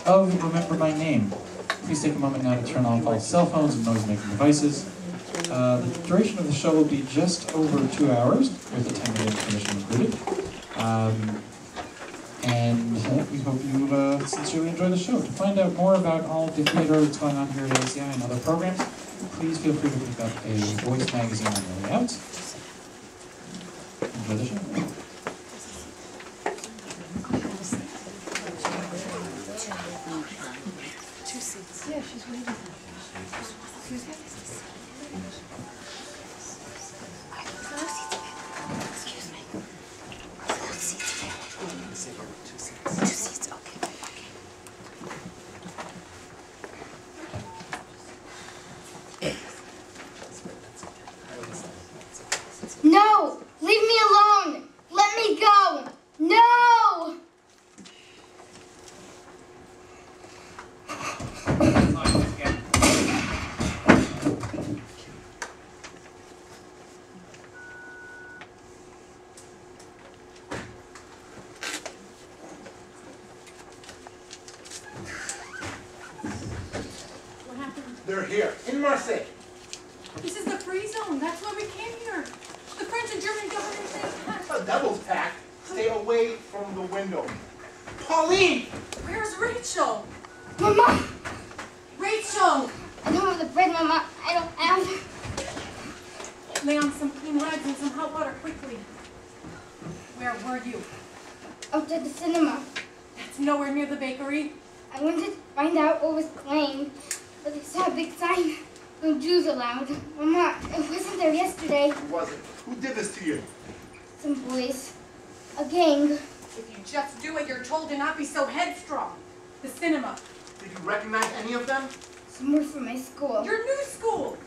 of Remember My Name. Please take a moment now to turn off all cell phones and noise-making devices. The duration of the show will be just over 2 hours, with a 10-minute intermission included. We hope you sincerely enjoy the show. To find out more about all of the theater that's going on here at ACI and other programs, please feel free to pick up a voice magazine on your way out. Enjoy the show. Yeah, she's waiting. Excuse me? Excuse me. Two seats, okay. No! Leave me alone! Let me go! No! They're here, in Marseille. This is the free zone. That's why we came here. The French and German government say The devil's pact. Stay away from the window. Pauline! Where's Rachel? Mama! Rachel! I don't have the bread, Mama. I don't have. Lay on some clean rags and some hot water quickly. Where were you? Out at the cinema. That's nowhere near the bakery. I wanted to find out what was playing, but I saw a big sign. No Jews allowed. Mama, it wasn't there yesterday. Who was it? Who did this to you? Some boys. A gang. If you just do what you're told and not be so headstrong. The cinema. Did you recognize any of them? Some were from my school. Your new school.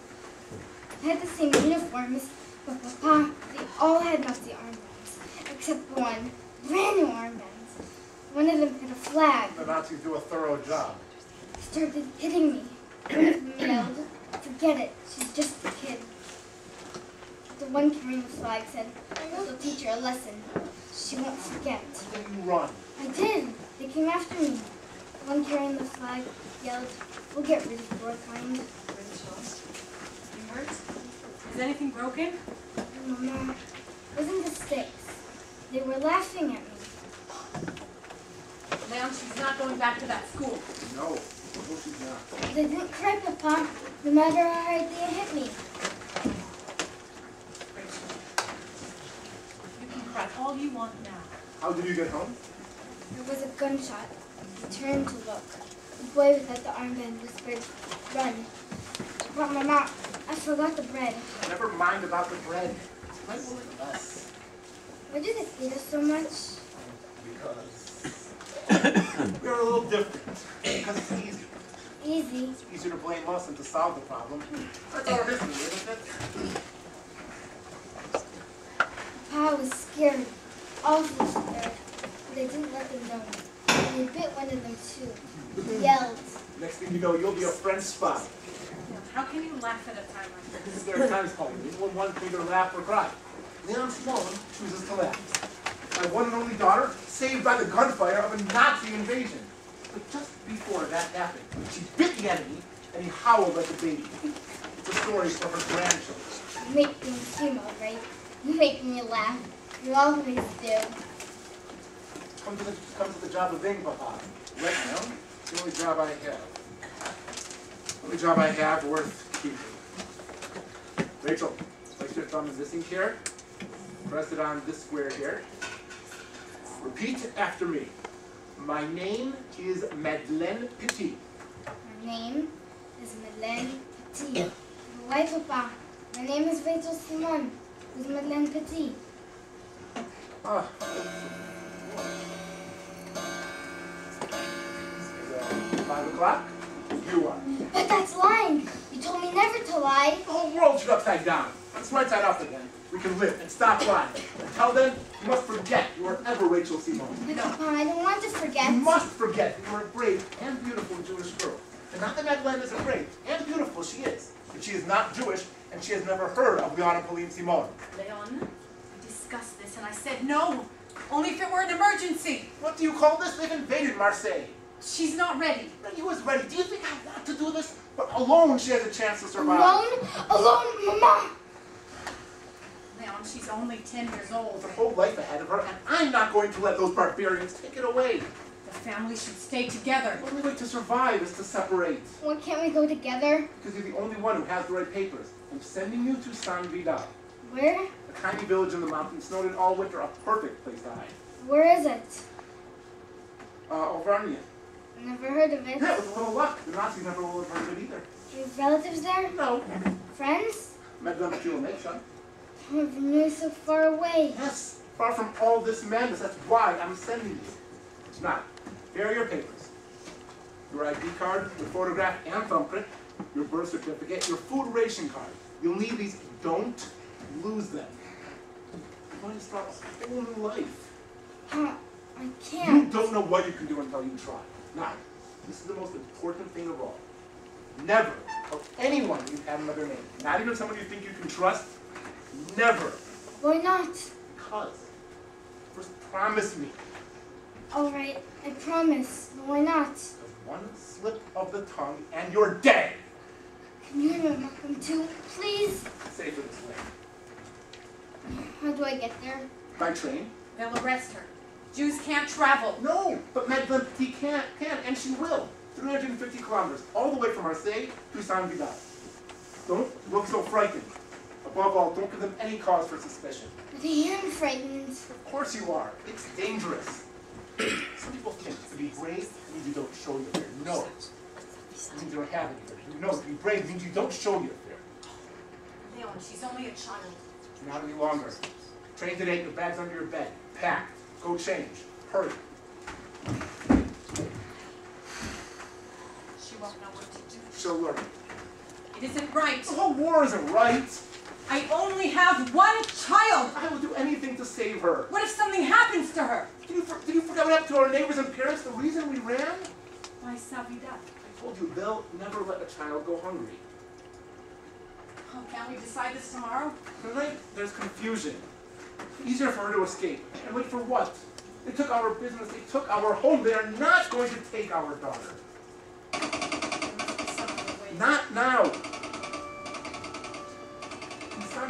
They had the same uniforms, but Papa, they all had Nazi armbands, except one. Brand new armbands. One of them had a flag. The Nazis do a thorough job. They started hitting me. One of them yelled, "Forget it, she's just a kid." The one carrying the flag said, "We'll teach her a lesson. She won't forget." Then you run. I did. They came after me. The one carrying the flag yelled, "We'll get rid of your kind." Rachel, you hurt? Is anything broken? Mama, it wasn't the sticks. They were laughing at me. Leon, she's not going back to that school. No, she's not. They didn't cry, Papa, no matter how hard they hit me. Rachel, you can cry all you want now. How did you get home? There was a gunshot. I turned to look. The boy without the armband whispered, "Run." But Mama, I forgot the bread. Never mind about the bread. Bread will like us. Why do they hate us so much? Because we're a little different. Because it's easy. Easy. It's easier to blame us than to solve the problem. That's our history, isn't it? Papa was scared. Awfully scared. But I didn't let them know. And I bit one of them too. He yelled. Next thing you know, you'll be a French spy. How can you laugh at a time like this? There are times, Pauline, when one can either laugh or cry. Leon Simone chooses to laugh. My one and only daughter, saved by the gunfire of a Nazi invasion. But just before that happened, she bit the enemy, and he howled like a baby. It's a story for her grandchildren. You make things seem all right. You make me laugh. You always do. Come to the job of being Papa. Right now, the only job I have. The only job I have worth keeping. Rachel, place your thumb in this ink here. Press it on this square here. Repeat after me. My name is Madeleine Petit. My name is Madeleine Petit. Why, Papa? My name is Rachel Simon. Who's Madeleine Petit? Ah. 5 o'clock? You are. But that's lying. You told me never to lie. The whole world should upside down. Let's right side up again. We can live and stop lying. Until then, you must forget you were ever Rachel Simone. But Papa, I don't want to forget. You must forget that you are a brave and beautiful Jewish girl. And not that Madeleine isn't brave and beautiful, she is. But she is not Jewish, and she has never heard of Leon and Pauline Simone. Leon, we discussed this and I said no. Only if it were an emergency. What do you call this? They've invaded Marseille. She's not ready. Ready was ready. Do you think I want to do this? But alone she has a chance to survive. Alone, Mama. Leon, she's only 10 years old. With a whole life ahead of her, and I'm not going to let those barbarians take it away. The family should stay together. The only way to survive is to separate. Why can't we go together? Because you're the only one who has the right papers. I'm sending you to San Vidal, Where? a tiny village in the mountains, snowed in all winter, a perfect place to hide. Where is it? Auvergne. Never heard of it. Yeah, with a little luck, the Nazis never will have heard of it either. Do you have relatives there? No. Friends? Met them at your nation. Auvergne is so far away. Yes, far from all this madness. That's why I'm sending you. Now, here are your papers. Your ID card, your photograph and thumbprint, your birth certificate, your food ration card. You'll need these. Don't lose them. You're going to start a whole new life. I You can't. don't know what you can do until you try. Now, this is the most important thing of all. Never tell anyone you have another name. Not even someone you think you can trust. Never. Why not? Because. First, promise me. All right, I promise. But why not? Because one slip of the tongue and you're dead. Can you remember them too, please? Safer this way. How do I get there? By train? They'll arrest her. Jews can't travel. No, but Madeleine, he can, and she will. 350 kilometers, all the way from Marseille to San Vidal. Don't look so frightened. Above all, don't give them any cause for suspicion. But I am frightened. Of course you are. It's dangerous. Some people think to be brave means you don't show your fear. No. It means you don't have any fear. You know, to be brave means you don't show your fear. Leon, she's only a child. Not any longer. Train today, your bag's under your bed. Packed. Go change. Hurry. She won't know what to do. She'll learn. It isn't right. The whole war isn't right. I only have one child. I will do anything to save her. What if something happens to her? Did you forget what happened to our neighbors and parents? The reason we ran? Why Savidad? I told you, they'll never let a child go hungry. Oh, can't we decide this tomorrow? Tonight, there's confusion. Easier for her to escape. And wait for what? They took our business, they took our home. They are not going to take our daughter. There must be some other way. Not now.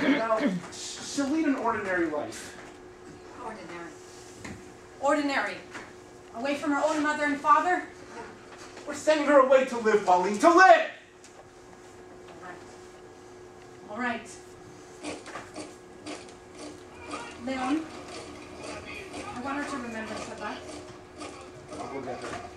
Now, she'll lead an ordinary life. Ordinary. Ordinary. Away from her own mother and father? We're sending her away to live, Pauline, to live! All right. Leon, I want her to remember Shabbat. I'll go get her.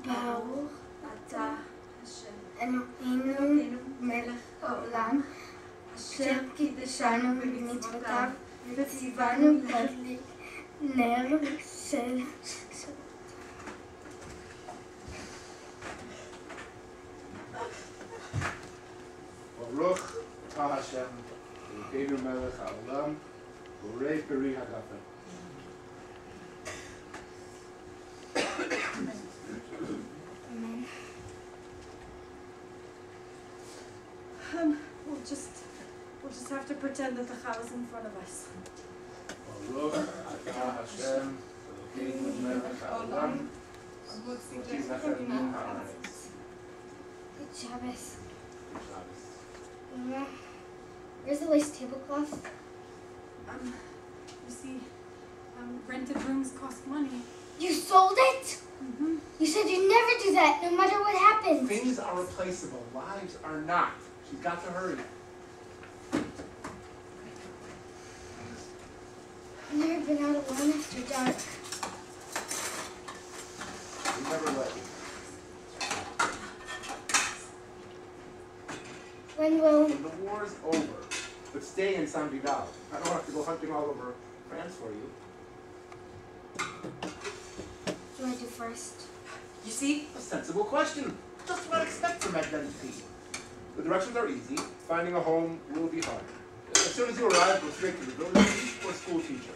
ברוך אתה אלוהינו מלך העולם אשר קידשנו במצוותיו וציוונו להדליק נר של ברוך אתה השם, אלוהינו מלך העולם, בורא פרי הגפן. We'll just have to pretend that the Chal is in front of us. ברוך אתה השם, אלוהינו מלך העולם, מוציא לכם מן הארץ. Good Shabbos. Mama, where's the lace tablecloth? You see, rented rooms cost money. You sold it? Mm-hmm. You said you'd never do that, no matter what happens. Things are replaceable, lives are not. She's got to hurry. I've never been out alone after dark. You never let you. When will... When the war's over, but stay in San Vidal. I don't have to go hunting all over France for you. What do I do first? You see? A sensible question. Just what I expect from Madeleine P. The directions are easy. Finding a home will be hard. As soon as you arrive, go straight to the village or school teacher.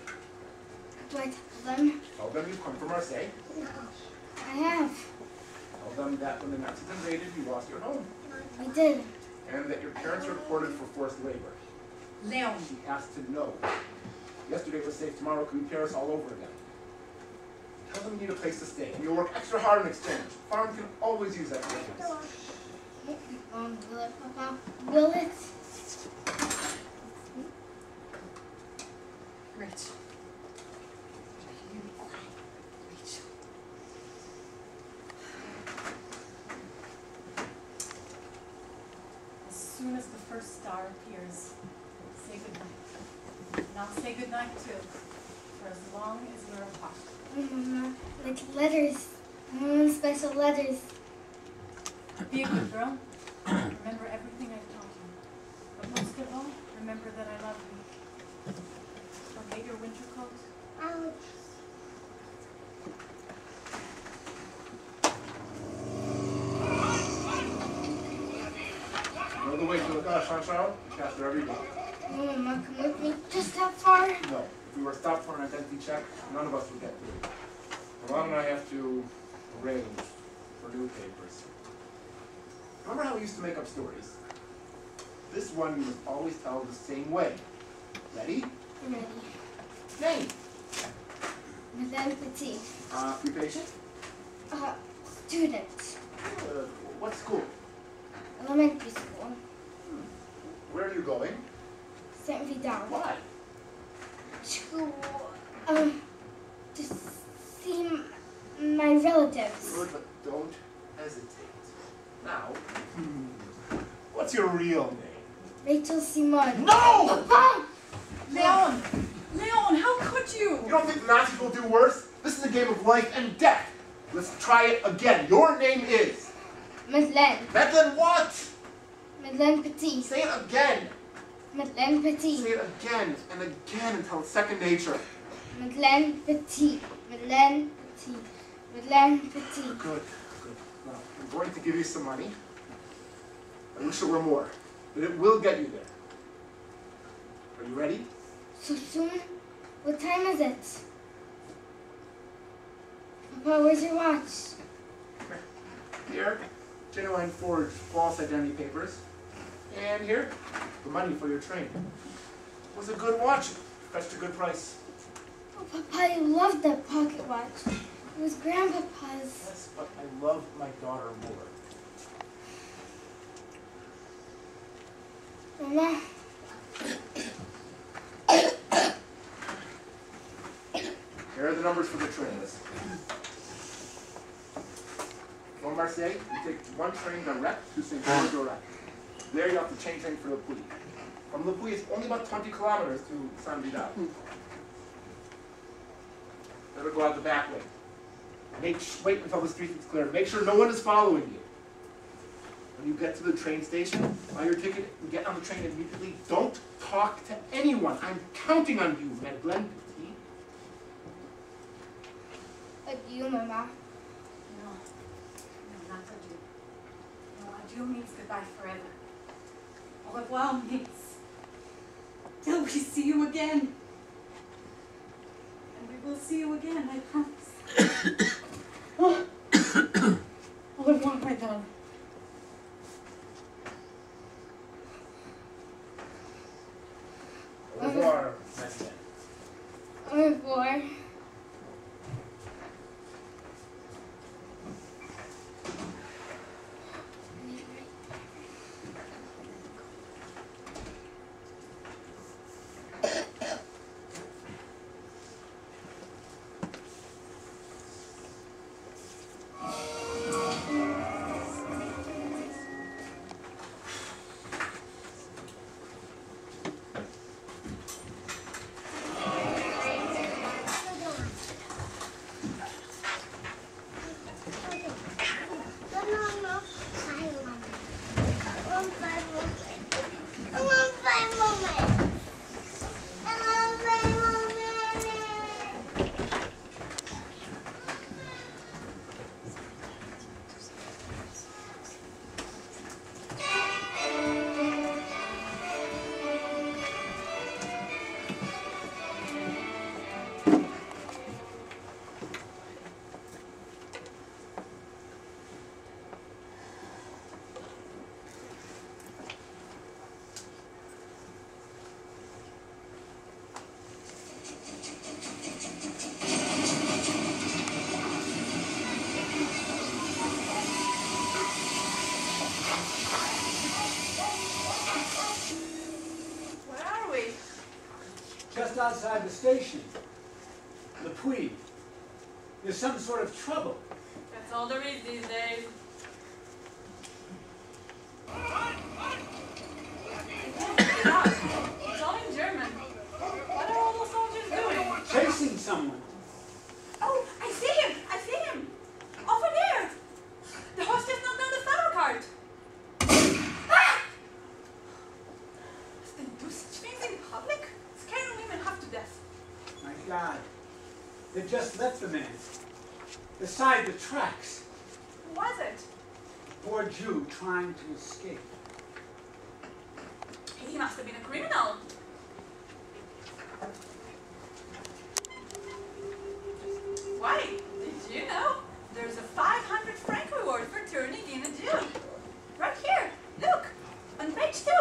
Do I tell them? Tell them you've come from Marseille. I have. Tell them that when the Nazis invaded, you lost your home. I did. And that your parents were reported for forced labor. Leon. She has to know. Yesterday was safe, tomorrow could be Paris all over again. Tell them you need a place to stay, and you'll work extra hard in exchange. Farm can always use extra hands. Will it, Papa? Will it? Rich. As soon as the first star appears, say goodnight. And I'll say goodnight too, for as long as we're apart. Mama, like letters. I want special letters. Be a good girl. Remember everything I've taught you. But most of all, remember that I love you. Forget your winter coat. Ouch. Know the way to the Chanchal? You pass there every day. Mama, come with me just that far. No. If we were stopped for an identity check, none of us would get through. Joanna and I have to arrange for new papers. Remember how we used to make up stories? This one you must always tell the same way. Ready? Ready. Name. Madame Petit. Occupation? Student. What school? Elementary school. Where are you going? St. Vidal. Why? To see my relatives. Good, but don't hesitate. Now, what's your real name? Rachel Simon. No! Papa! Leon! Leon, how could you? You don't think the Nazis will do worse? This is a game of life and death. Let's try it again. Your name is? Madeleine. Madeleine what? Madeleine Petit. Say it again. Madeleine Petit. Say it again and again until it's second nature. Madeleine Petit. Madeleine Petit. Madeleine Petit. Good, good. Now, I'm going to give you some money. I wish it were more, but it will get you there. Are you ready? So soon? What time is it? Papa, where's your watch? Here, genuine forged false identity papers. And here, the money for your train. It was a good watch. Fetched a good price. Oh, Papa, you loved that pocket watch. It was Grandpapa's. Yes, but I love my daughter more. Mama, Here are the numbers for the trains. From Marseille, you take one train direct to Saint-Jean-Direct. There you have to change train for Le Puy. From Le Puy, it's only about 20 kilometers to San Vidal. Better go out the back way. Wait until the street is clear. Make sure no one is following you. When you get to the train station, buy your ticket and get on the train immediately. Don't talk to anyone. I'm counting on you, Madeleine Petit. adieu, Mama. No. No, not adieu. No, adieu means goodbye forever. Au revoir means till we see you again. And we will see you again, I promise. Au revoir, my darling. Au revoir, Madeleine. Au revoir. Just outside the station. The Puy. There's some sort of trouble. That's all there is these days. It's all in German. What are all those soldiers doing? Chasing someone. Oh, I see him! I see him! Over there! The horse just knocked down the flower cart. Ah! Must they do such things in public? Scaring women half to death. My God. They just left the man. Beside the tracks. Who was it? Poor Jew trying to escape. He must have been a criminal. Why? Did you know? There's a 500 franc reward for turning in a Jew. Right here. Look. On page 2.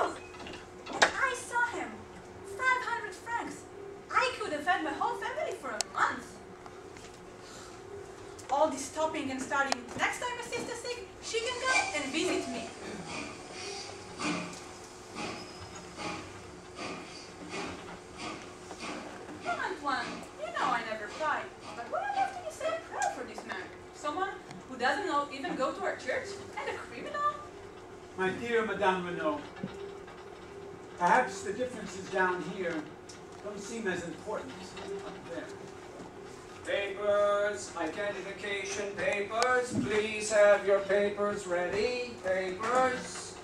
And I saw him. 500 francs. I could have fed my whole family for a month. All this stopping and starting. Next time my sister's sick, she can come and visit me. Antoine, you know I never cry. But why on earth do you say a prayer for this man? Someone who doesn't even go to our church and a criminal? My dear Madame Renaud, perhaps the differences down here don't seem as important up there. Papers, identification papers. Please have your papers ready. Papers.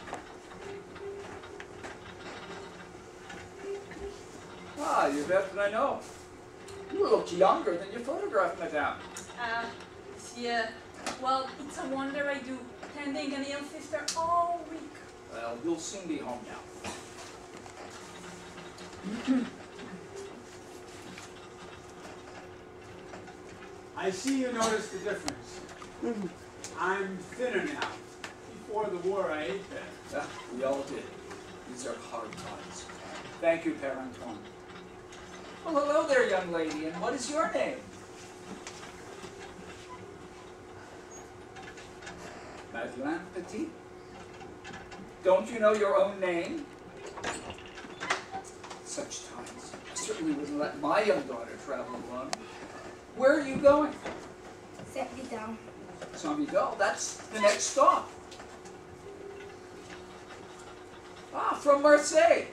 Ah, you're better than I know. You look younger than your photograph, madame. Yeah. Well, it's a wonder I do. Tending an ill sister all week. Well, you'll soon be home now. I see you noticed the difference. I'm thinner now. Before the war, I ate better. We all did. These are hard times. Thank you, Père Antoine. Well, hello there, young lady, and what is your name? Madeleine Petit? Don't you know your own name? Such times. I certainly wouldn't let my young daughter travel alone. Where are you going? Saint-Vidal. Saint-Vidal, that's the next stop. Ah, from Marseille.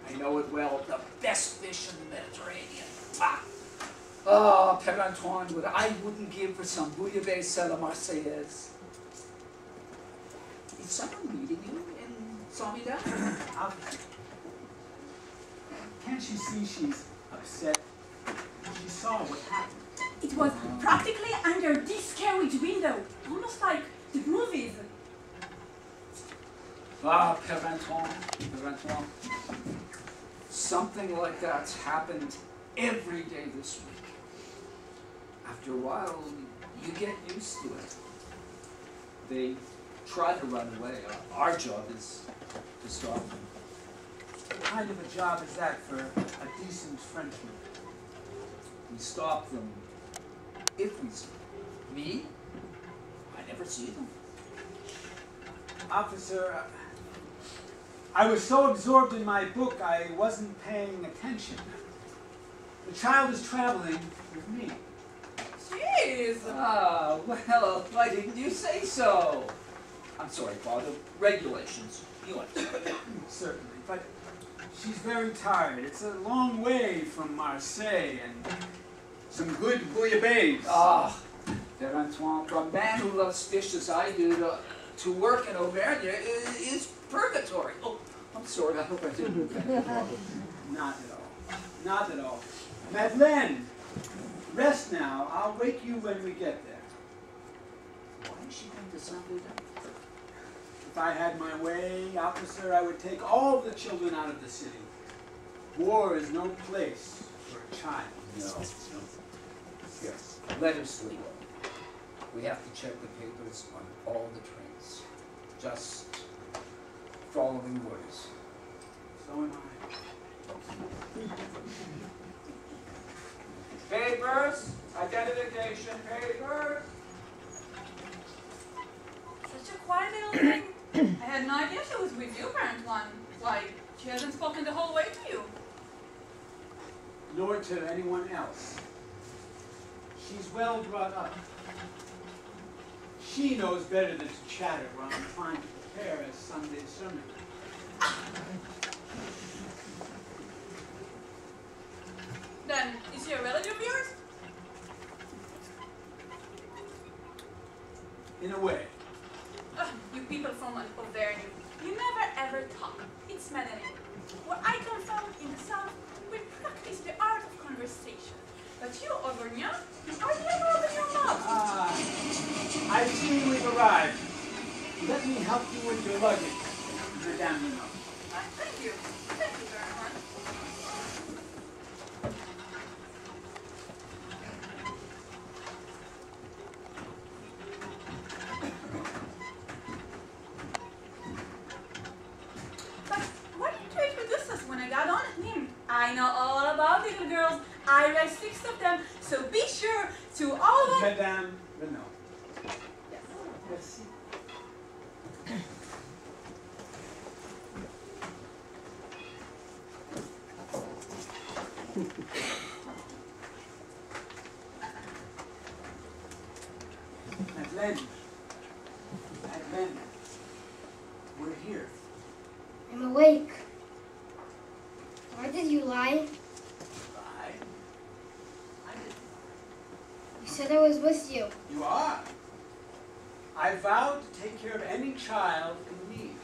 I know it well. The best fish in the Mediterranean. Ah, oh, Père Antoine, what I wouldn't give for some bouillabaisse à la Marseillaise. Is someone meeting you in Saint-Vidal? Can't you see she's upset? She saw what happened. It was practically under this carriage window, almost like the movies. Ah, Père Antoine, Père Antoine. Something like that's happened every day this week. After a while, you get used to it. They try to run away. Our job is to stop them. What kind of a job is that for a decent Frenchman? We stop them if we see them. Me? I never see them. Officer, I was so absorbed in my book I wasn't paying attention. The child is traveling with me. Jeez! Ah, well, why didn't you say so? I'm sorry, Father. Regulations. You understand. Certainly, but she's very tired. It's a long way from Marseille and some good bouillabaisse. Ah, Père Antoine, for a man who loves fish as I do, to work in Auvergne is purgatory. Oh, I'm sorry, I hope I didn't offend you. Not at all. Not at all. Madeleine, rest now. I'll wake you when we get there. Why is she going to Saint-Denis? If I had my way, officer, I would take all the children out of the city. War is no place for a child. No. Here, let her sleep. We have to check the papers on all the trains. Just following orders. So am I. Papers, identification papers. Such a quiet little thing. I had no idea she was with you, Parent One. Why, she hasn't spoken the whole way to you. Nor to anyone else. She's well brought up. She knows better than to chatter while I'm trying to prepare a Sunday sermon. Then, is she a relative of yours? In a way. You people from Auvergne, you never ever talk. It's maddening. Where I come from, in the south, we practice the art of conversation. But you, Auvergnat, are never open your mouth. I see we've arrived. Let me help you with your luggage, Madame Renaud. Thank you. Thank you very much. But why didn't you introduce us when I got on? I know all about little girls. I raised 6 of them, so be sure to all of them. Madame Renaud. Yes. Merci. Madeleine. Madeleine. We're here. I'm awake. Why did you lie? Bye. I didn't. You said I was with you. You are. I vowed to take care of any child in need.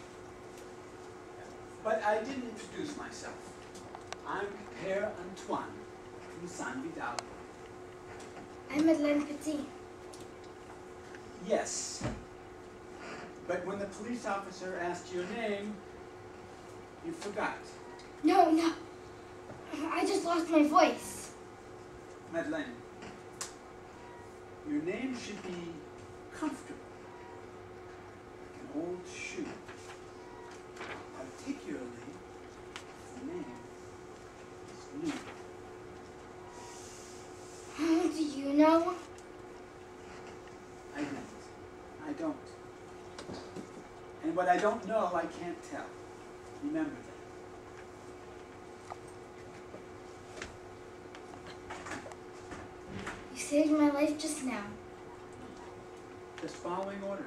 But I didn't introduce myself. I'm Père Antoine from San Vidal. I'm Madeleine Petit. Yes. But when the police officer asked your name, you forgot. No, no. I just lost my voice. Madeleine, your name should be comfortable, like an old shoe. Particularly if the name is new. How do you know? I don't. And what I don't know, I can't tell. Remember that. You saved my life just now. Just following orders.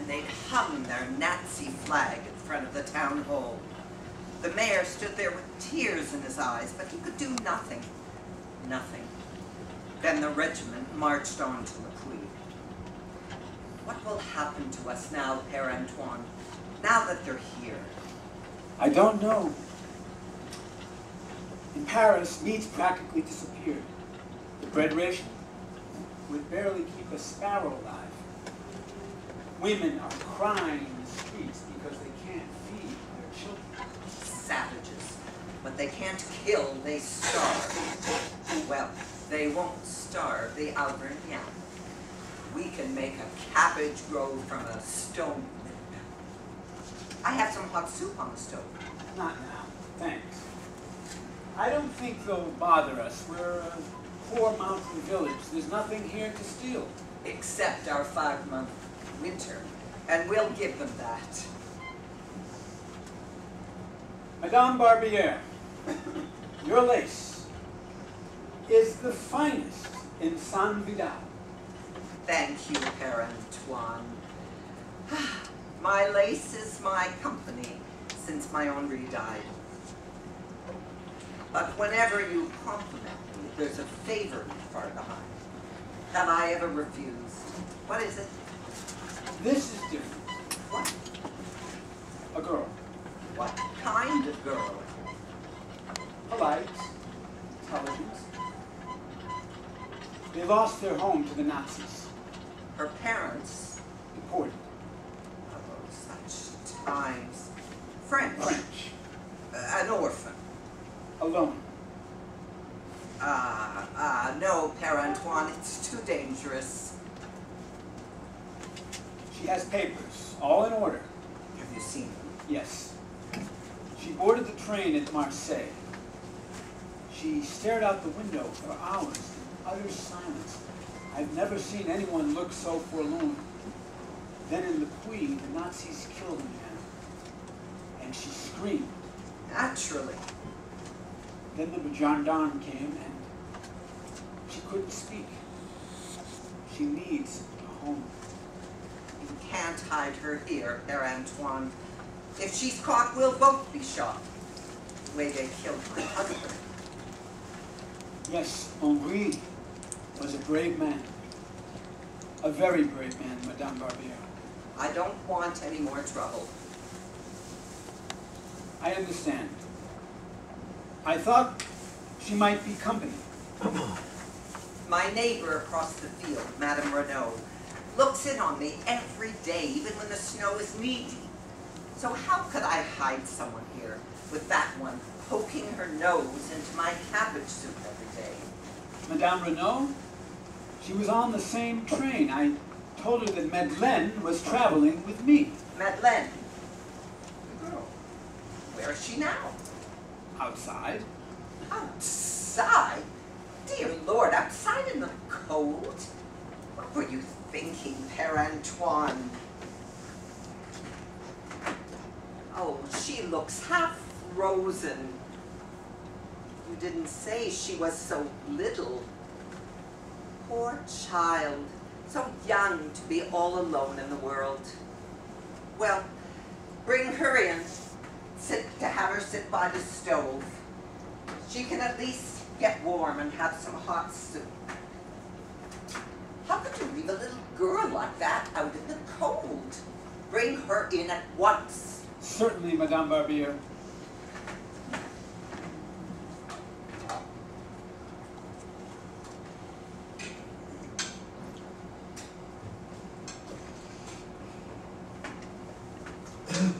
They'd hung their Nazi flag in front of the town hall. The mayor stood there with tears in his eyes, but he could do nothing. Nothing. Then the regiment marched on to Le Puy. What will happen to us now, Père Antoine, now that they're here? I don't know. In Paris, meat's practically disappeared. The bread ration, would barely keep a sparrow alive. Women are crying in the streets because they can't feed their children. Savages. What they can't kill, they starve. Well, they won't starve the Albert yam. We can make a cabbage grow from a stone lip. I have some hot soup on the stove. Not now, thanks. I don't think they'll bother us. We're a poor mountain village. There's nothing here to steal. Except our 5-month winter. And we'll give them that. Madame Barbier, your lace is the finest in San Vidal. Thank you, Père Antoine. My lace is my company since my Henri died. But whenever you compliment me, there's a favor far behind. Have I ever refused? What is it? This is different. What? A girl. What kind of girl? Polite. Intelligent. They lost their home to the Nazis. Her parents? Deported. Oh, such times. French? French. An orphan? Alone. No, Père Antoine, it's too dangerous. She has papers, all in order. Have you seen them? Yes. She boarded the train at Marseille. She stared out the window for hours in utter silence. I've never seen anyone look so forlorn. Then in Le Puy, the Nazis killed a man. And she screamed. Naturally. Then the gendarme came and she couldn't speak. She needs a home. You can't hide her here, Père Antoine. If she's caught, we'll both be shot. The way they killed my husband. Yes, Henri was a brave man. A very brave man, Madame Barbier. I don't want any more trouble. I understand. I thought she might be company. My neighbor across the field, Madame Renaud, looks in on me every day, even when the snow is knee-deep. So how could I hide someone here with that one poking her nose into my cabbage soup every day? Madame Renaud? She was on the same train. I told her that Madeleine was traveling with me. Madeleine, the girl, where is she now? Outside. Outside? Dear Lord, outside in the cold? What were you thinking, Père Antoine? Oh, she looks half frozen. You didn't say she was so little. Poor child, so young to be all alone in the world. Well, bring her in. Have her sit by the stove. She can at least get warm and have some hot soup. How could you leave a little girl like that out in the cold? Bring her in at once. Certainly, Madame Barbier.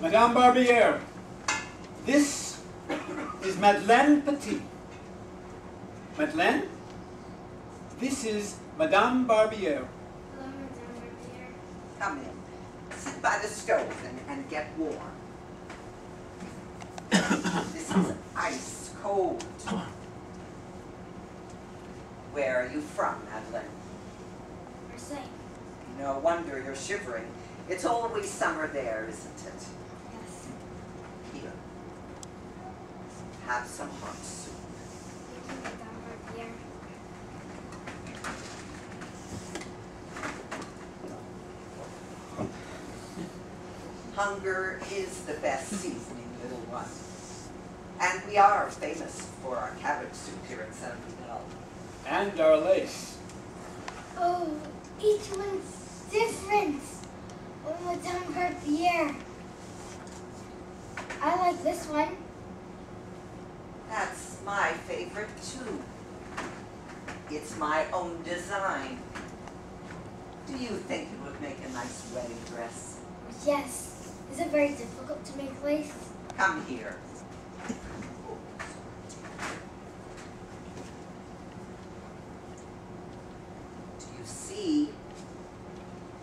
Madame Barbier, this is Madeleine Petit. Madeleine, this is Madame Barbier. Hello, Madame Barbier. Come in. Sit by the stove and get warm. This is ice cold. Where are you from, Madeleine? Marseille. No wonder you're shivering. It's always summer there, isn't it? Yes. Here. Have some hot soup. Thank you, Madame Barbier. Hunger is the best seasoning, little one. And we are famous for our cabbage soup here in San Vidal. And our lace. Oh, each one's different. Oh, Madame Barbier. I like this one. That's my favorite too. It's my own design. Do you think it would make a nice wedding dress? Yes. Is it very difficult to make lace? Come here. Do you see?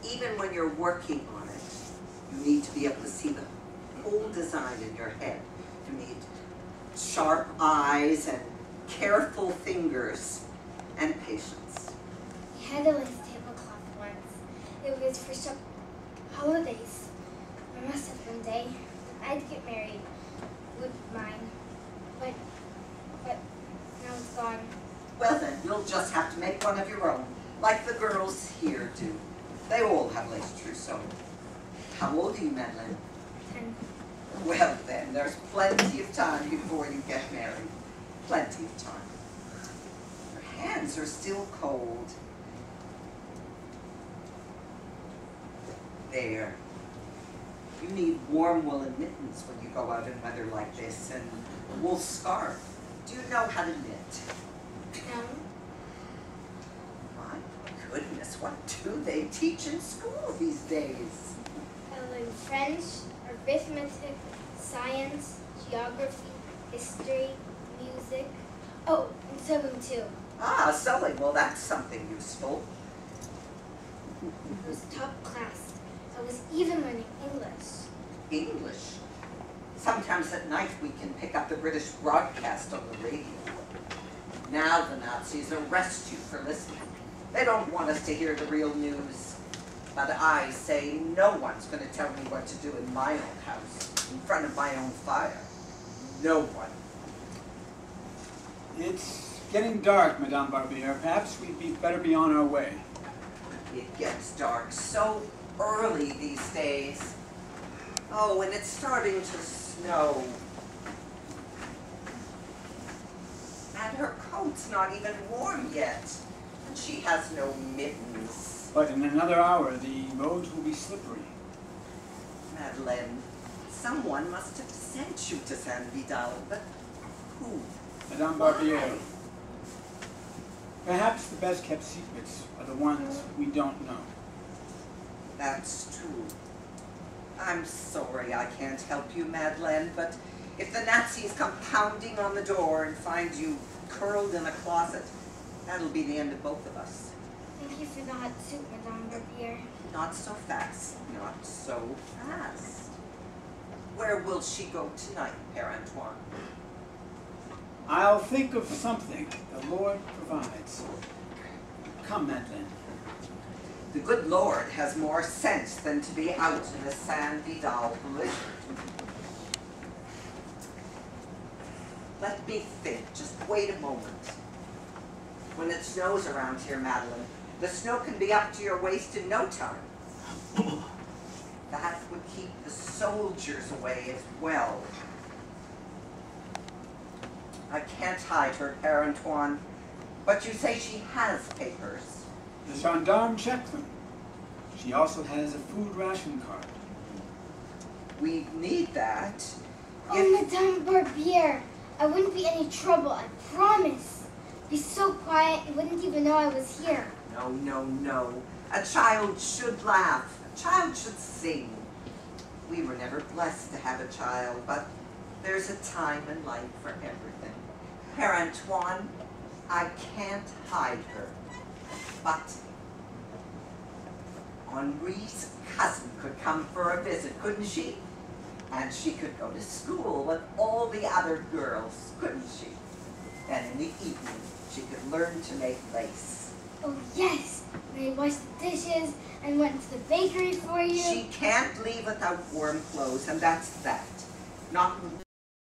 Even when you're working on it, you need to be able to see the whole design in your head. You need sharp eyes and careful fingers and patience. We had a lace tablecloth once. It was for some holidays. I must have one day. When I'd get married, would mine. But now it's gone. Well then, you'll just have to make one of your own, like the girls here do. They all have lace trousseau. How old are you, Madeline? 10. Well then, there's plenty of time before you get married. Plenty of time. Your hands are still cold. There. You need warm woolen mittens when you go out in weather like this, and a wool scarf. Do you know how to knit? No. My goodness, what do they teach in school these days? I learned French, arithmetic, science, geography, history, music. Oh, and sewing too. Ah, sewing. Well, that's something useful. It was top class. I was even learning English. English. Sometimes at night we can pick up the British broadcast on the radio. Now the Nazis arrest you for listening. They don't want us to hear the real news. But I say no one's going to tell me what to do in my own house, in front of my own fire. No one. It's getting dark, Madame Barbier. Perhaps we'd better be on our way. It gets dark so early these days. Oh, and it's starting to snow. And her coat's not even warm yet. And she has no mittens. But in another hour, the roads will be slippery. Madeleine, someone must have sent you to San Vidal, but who? Madame Barbier, perhaps the best kept secrets are the ones we don't know. That's true. I'm sorry I can't help you, Madeleine, but if the Nazis come pounding on the door and find you curled in a closet, that'll be the end of both of us. Thank you for the hot soup, Madame Barbier. Not so fast, not so fast. Where will she go tonight, Père Antoine? I'll think of something the Lord provides. Come, Madeline. The good Lord has more sense than to be out in a San Vidal collision. Let me think. Just wait a moment. When it snows around here, Madeline, the snow can be up to your waist in no time. That would keep the soldiers away as well. I can't hide her, Père Antoine, but you say she has papers. The gendarme checked them. She also has a food ration card. We need that. Oh, Madame Barbier, I wouldn't be any trouble, I promise. Be so quiet, you wouldn't even know I was here. No, no, no. A child should laugh. A child should sing. We were never blessed to have a child, but there's a time in life for everything. Père Antoine, I can't hide her, but Henri's cousin could come for a visit, couldn't she? And she could go to school with all the other girls, couldn't she? And in the evening, she could learn to make lace. Oh, yes. When I washed the dishes and went to the bakery for you. She can't leave without warm clothes, and that's that. Not